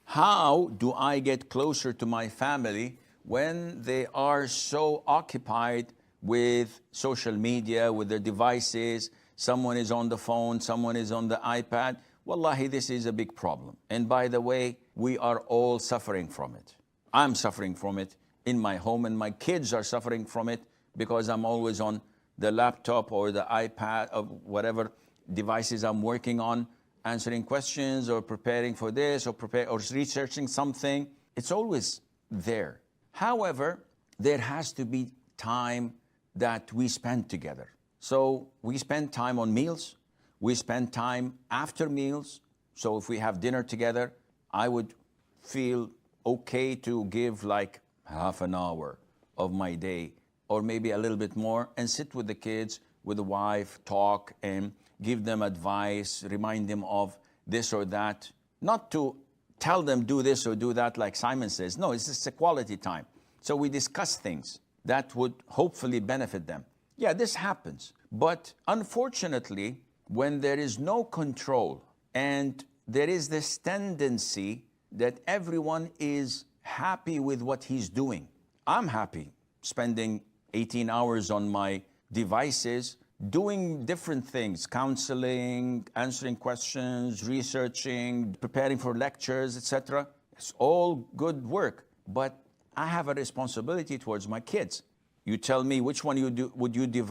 How do I get closer to my family when they are so occupied with social media, with their devices? Someone is on the phone, someone is on the iPad. Wallahi, this is a big problem. And by the way, we are all suffering from it. I'm suffering from it in my home, and my kids are suffering from it because I'm always on the laptop or the iPad or whatever devices I'm working on, answering questions or preparing for this or researching something. It's always there. However, there has to be time that we spend together. So we spend time on meals. We spend time after meals. So if we have dinner together, I would feel okay to give like half an hour of my day or maybe a little bit more and sit with the kids, with the wife, talk and give them advice, remind them of this or that. Not to tell them do this or do that like Simon says. No, it's just a quality time. So we discuss things that would hopefully benefit them. Yeah, this happens. But unfortunately, when there is no control and there is this tendency that everyone is happy with what he's doing. I'm happy spending 18 hours on my devices, doing different things, counseling, answering questions, researching, preparing for lectures, etc. It's all good work, but I have a responsibility towards my kids. You tell me which one would you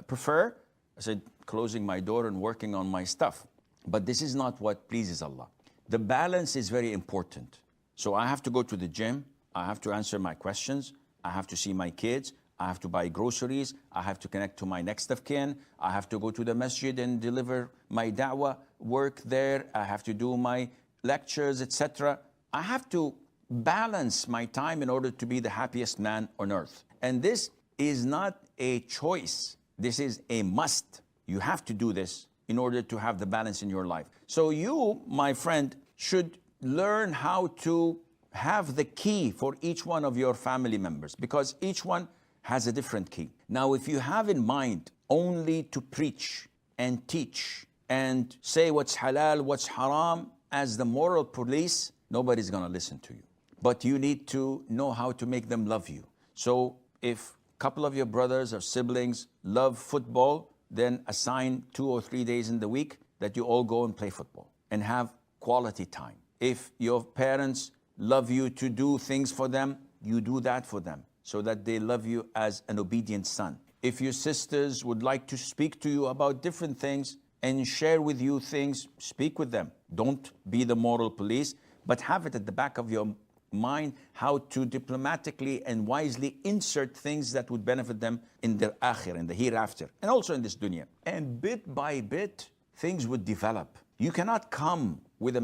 prefer? I said, closing my door and working on my stuff. But this is not what pleases Allah. The balance is very important. So I have to go to the gym. I have to answer my questions. I have to see my kids. I have to buy groceries. I have to connect to my next of kin. I have to go to the masjid and deliver my da'wah work there. I have to do my lectures, etc. I have to balance my time in order to be the happiest man on earth. And this is not a choice. This is a must. You have to do this in order to have the balance in your life. So you, my friend, should learn how to have the key for each one of your family members, because each one has a different key. Now, if you have in mind only to preach and teach and say what's halal, what's haram as the moral police, nobody's gonna listen to you. But you need to know how to make them love you. So if a couple of your brothers or siblings love football, then assign 2 or 3 days in the week that you all go and play football and have quality time. If your parents love you to do things for them, you do that for them so that they love you as an obedient son. If your sisters would like to speak to you about different things and share with you things, speak with them. Don't be the moral police, but have it at the back of your mind how to diplomatically and wisely insert things that would benefit them in their akhir, in the hereafter, and also in this dunya. And bit by bit, things would develop. You cannot come with a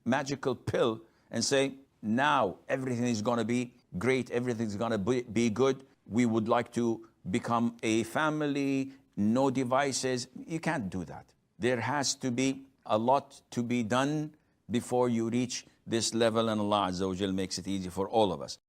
magical pill and say, now everything is going to be great, everything's going to be good. We would like to become a family, no devices. You can't do that. There has to be a lot to be done before you reach this level, and Allah Azza wa Jal makes it easy for all of us.